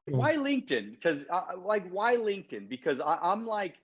Well, Why LinkedIn? Because why LinkedIn? Because I'm like,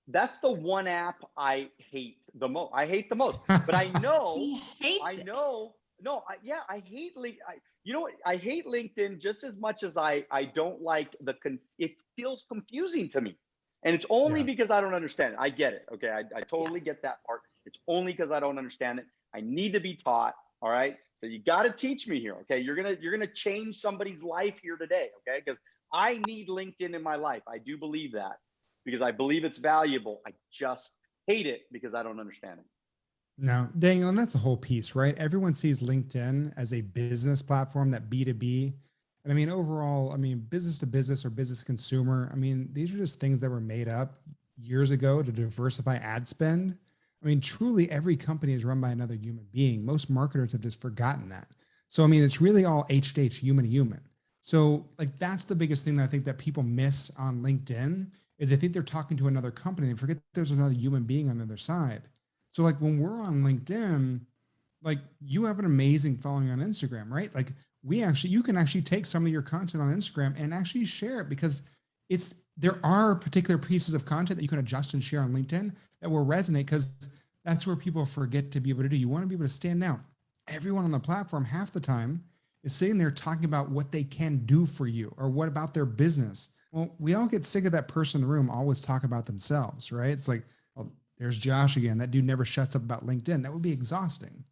that's the one app I hate the most. I hate the most, but He hates I it. know, no, yeah, I hate you know what? I hate LinkedIn just as much as I don't like it feels confusing to me. And it's only yeah. because I don't understand it. I get it. Okay. I Yeah. totally get that part. It's only because I don't understand it. I need to be taught. All right. So you got to teach me here. Okay. You're gonna change somebody's life here today. Okay. Because I need LinkedIn in my life. I do believe that because I believe it's valuable. I just hate it because I don't understand it. Now, Daniel, and that's the whole piece, right? Everyone sees LinkedIn as a business platform, that B2B. And I mean, overall, I mean, business to business or business consumer, I mean, these are just things that were made up years ago to diversify ad spend. I mean, truly every company is run by another human being. Most marketers have just forgotten that. So, I mean, it's really all H to H, human to human. So, like, that's the biggest thing that I think that people miss on LinkedIn is they think they're talking to another company and forget there's another human being on the other side. So like when we're on LinkedIn, like you have an amazing following on Instagram, right? Like you can actually take some of your content on Instagram and actually share it because there are particular pieces of content that you can adjust and share on LinkedIn that will resonate because that's where people forget to be able to do. You want to be able to stand out. Everyone on the platform half the time is sitting there talking about what they can do for you or what about their business. Well, we all get sick of that person in the room always talk about themselves, right? It's like, well, there's Josh again. That dude never shuts up about LinkedIn. That would be exhausting.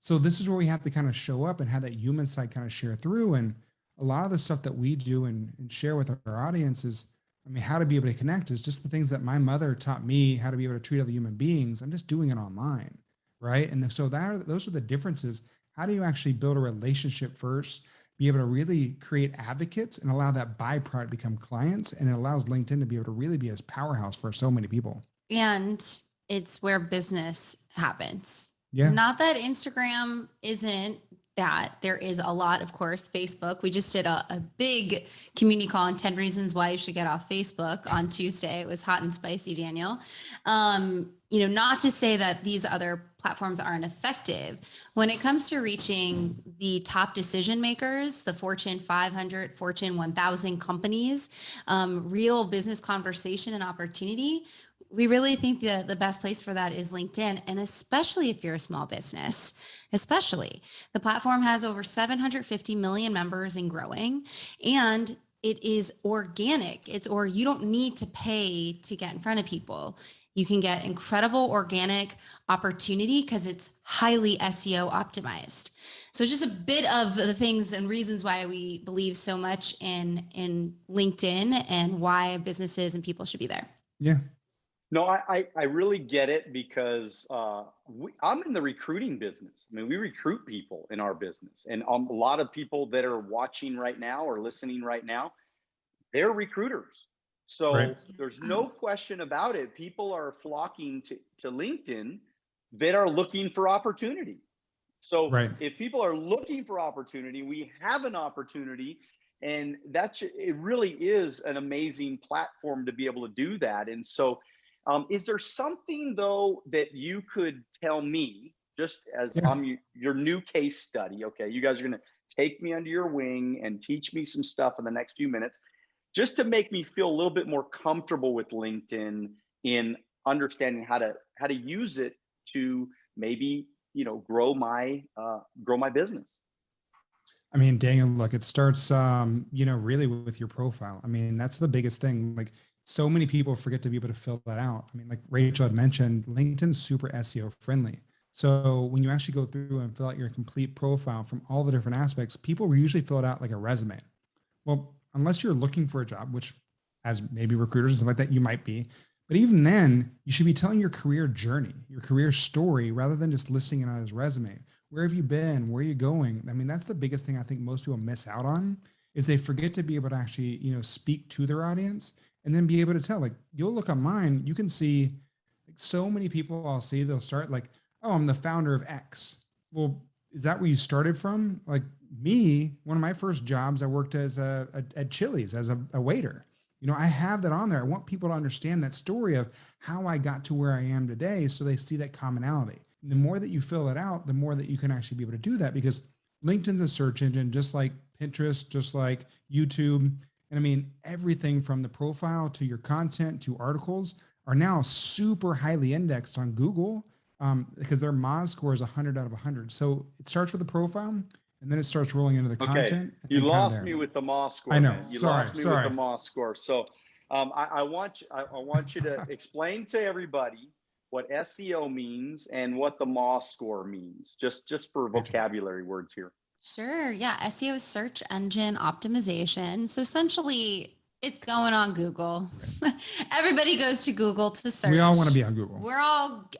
So this is where we have to kind of show up and have that human side kind of share through. And a lot of the stuff that we do and share with our audience is, I mean, how to be able to connect is just the things that my mother taught me how to be able to treat other human beings. I'm just doing it online, right? And so those are the differences. How do you actually build a relationship first, be able to really create advocates and allow that byproduct to become clients? And it allows LinkedIn to be able to really be a powerhouse for so many people. And it's where business happens. Yeah. Not that Instagram isn't that. There is a lot, of course, Facebook. We just did a big community call on 10 reasons why you should get off Facebook on Tuesday. It was hot and spicy, Daniel. Not to say that these other platforms aren't effective. When it comes to reaching the top decision makers, the Fortune 500, Fortune 1000 companies, real business conversation and opportunity, we really think the best place for that is LinkedIn. And especially if you're a small business, especially the platform has over 750 million members and growing, and it is organic. You don't need to pay to get in front of people. You can get incredible organic opportunity because it's highly SEO optimized. So just a bit of the things and reasons why we believe so much in LinkedIn and why businesses and people should be there. Yeah. No, I really get it because I'm in the recruiting business. I mean, we recruit people in our business, and a lot of people that are watching right now or listening right now, they're recruiters. So Right. there's no question about it. People are flocking to LinkedIn that are looking for opportunity. So Right. if people are looking for opportunity, we have an opportunity, and it really is an amazing platform to be able to do that. And so is there something though that you could tell me, just as Yeah. I'm your new case study? Okay, you guys are going to take me under your wing and teach me some stuff in the next few minutes, just to make me feel a little bit more comfortable with LinkedIn in understanding how to use it to maybe grow my business. I mean, Daniel, look, it starts, really with your profile. I mean, that's the biggest thing. Like so many people forget to be able to fill that out. I mean, like Rachel had mentioned, LinkedIn's super SEO friendly. So when you actually go through and fill out your complete profile from all the different aspects, people will usually fill it out like a resume. Well, unless you're looking for a job, which as maybe recruiters and stuff like that, you might be. But even then, you should be telling your career journey, your career story, rather than just listing it on his resume. Where have you been? Where are you going? I mean, that's the biggest thing I think most people miss out on is they forget to be able to actually, speak to their audience and then be able to tell. Like you'll look on mine, you can see like so many people I'll see, they'll start like, oh, I'm the founder of X. Well, is that where you started from? Like me, one of my first jobs, I worked at Chili's as a waiter. I have that on there. I want people to understand that story of how I got to where I am today so they see that commonality. And the more that you fill it out, the more that you can actually be able to do that because LinkedIn's a search engine, just like Pinterest, just like YouTube. And I mean, everything from the profile to your content to articles are now super highly indexed on Google, because their Moz score is 100 out of 100. So it starts with the profile and then it starts rolling into the Okay, content. And you then kind of lost there. me with the Moss score, I know. man. You Sorry. lost me with the Sorry. Moss score. So I want you to explain to everybody what SEO means and what the Moss score means, just for vocabulary words here. Sure. Yeah. SEO is search engine optimization. So essentially, it's going on Google. Everybody goes to Google to search. We all want to be on Google.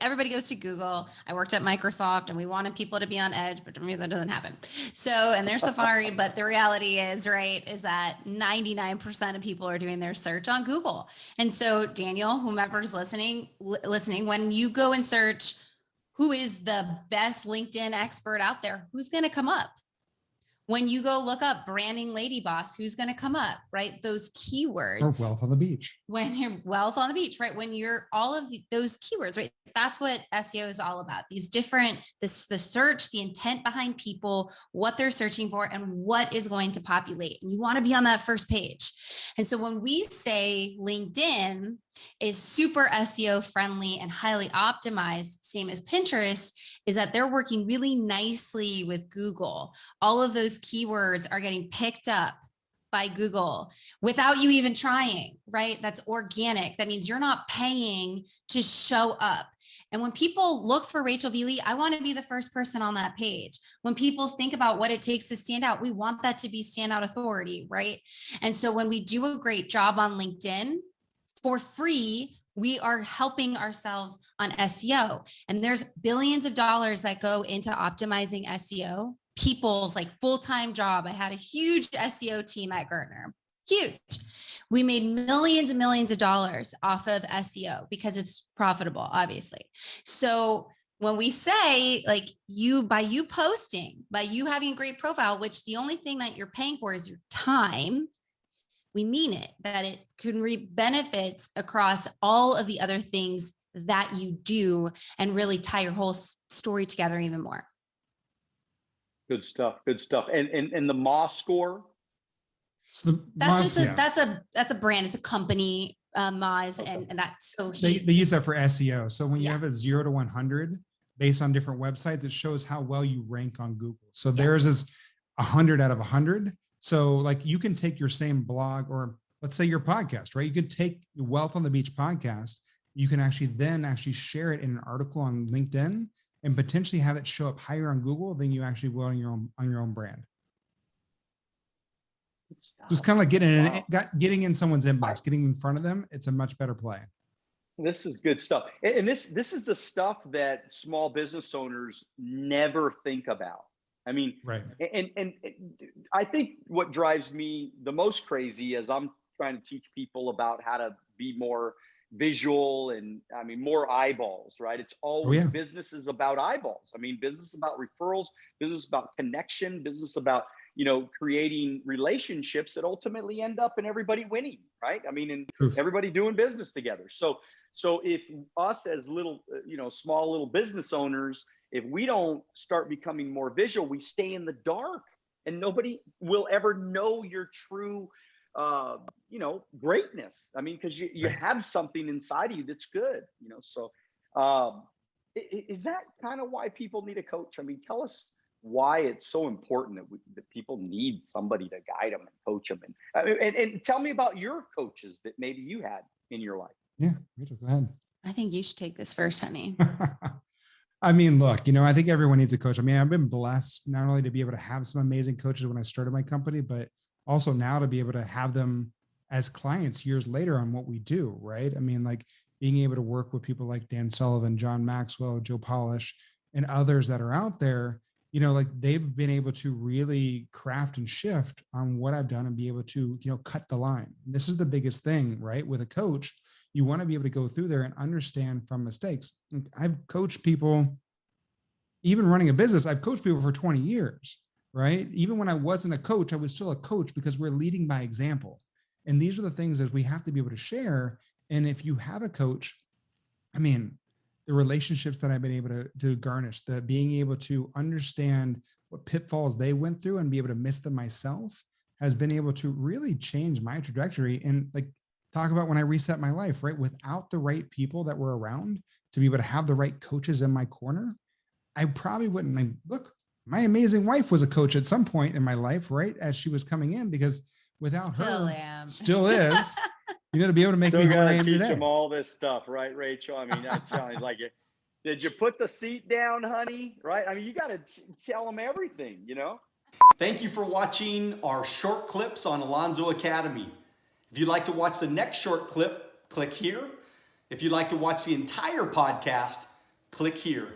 Everybody goes to Google. I worked at Microsoft and we wanted people to be on Edge, but that doesn't happen. So, and there's Safari, but the reality is, right, is that 99% of people are doing their search on Google. And so Daniel, whomever's listening, when you go and search, who is the best LinkedIn expert out there? Who's going to come up? When you go look up branding lady boss, who's going to come up, right? Those keywords. Or wealth on the beach. When you're wealth on the beach, right? When you're all of those keywords, right? That's what SEO is all about. These different, the search, the intent behind people, what they're searching for, and what is going to populate. And you want to be on that first page. And so when we say LinkedIn is super SEO friendly and highly optimized, same as Pinterest, is that they're working really nicely with Google. All of those keywords are getting picked up by Google without you even trying, right? That's organic. That means you're not paying to show up. And when people look for Rachel B. Lee, I want to be the first person on that page. When people think about what it takes to stand out, we want that to be Standout Authority, right? And so when we do a great job on LinkedIn for free, we are helping ourselves on SEO. And there's billions of dollars that go into optimizing SEO. People's like full-time job. I had a huge SEO team at Gartner. Huge. We made millions and millions of dollars off of SEO because it's profitable, obviously. So when we say like by you posting, by you having a great profile, which the only thing that you're paying for is your time, we mean it, that it can reap benefits across all of the other things that you do and really tie your whole story together even more. Good stuff. Good stuff. And the Moss score. So that's a brand. It's a company, Moz, okay. and that's so they use that for SEO. So when you have a 0 to 100 based on different websites, it shows how well you rank on Google. So theirs is 100 out of 100. So like you can take your same blog, or let's say your podcast, right? You could take your Wealth on the Beach podcast. You can then share it in an article on LinkedIn and potentially have it show up higher on Google than you actually will on your own brand. Just kind of like getting in someone's inbox, getting in front of them. It's a much better play. This is good stuff. And this is the stuff that small business owners never think about. I mean, right. And I think what drives me the most crazy is I'm trying to teach people about how to be more visual and more eyeballs, right? It's always business is about eyeballs. Business is about referrals, business is about connection, business about, creating relationships that ultimately end up in everybody winning, right? And everybody doing business together. So if us as little, small little business owners, if we don't start becoming more visual, we stay in the dark and nobody will ever know your true, greatness. Because you have something inside of you that's good, so is that kind of why people need a coach? Tell us why it's so important that people need somebody to guide them and coach them. And tell me about your coaches that maybe you had in your life. Yeah, Rachel, go ahead. I think you should take this first, honey. Look, I think everyone needs a coach. I've been blessed not only to be able to have some amazing coaches when I started my company, but also now to be able to have them as clients years later on what we do, right? Like being able to work with people like Dan Sullivan, John Maxwell, Joe Polish, and others that are out there, like they've been able to really craft and shift on what I've done and be able to, cut the line. And this is the biggest thing, right? With a coach, you want to be able to go through there and understand from mistakes. I've coached people, even running a business, I've coached people for 20 years, right? Even when I wasn't a coach, I was still a coach because we're leading by example. And these are the things that we have to be able to share. And if you have a coach, the relationships that I've been able to garnish, the being able to understand what pitfalls they went through and be able to miss them myself has been able to really change my trajectory. And like, talk about when I reset my life, right? Without the right people that were around to be able to have the right coaches in my corner, I probably wouldn't. Look, my amazing wife was a coach at some point in my life, right? As she was coming in, because without Still her, am. still is, to be able to make Still me who I gotta am teach today. them all this stuff, right, Rachel? I mean, I'm telling you, like, did you put the seat down, honey? Right? I mean, you got to tell them everything, Thank you for watching our short clips on Alonzo Academy. If you'd like to watch the next short clip, click here. If you'd like to watch the entire podcast, click here.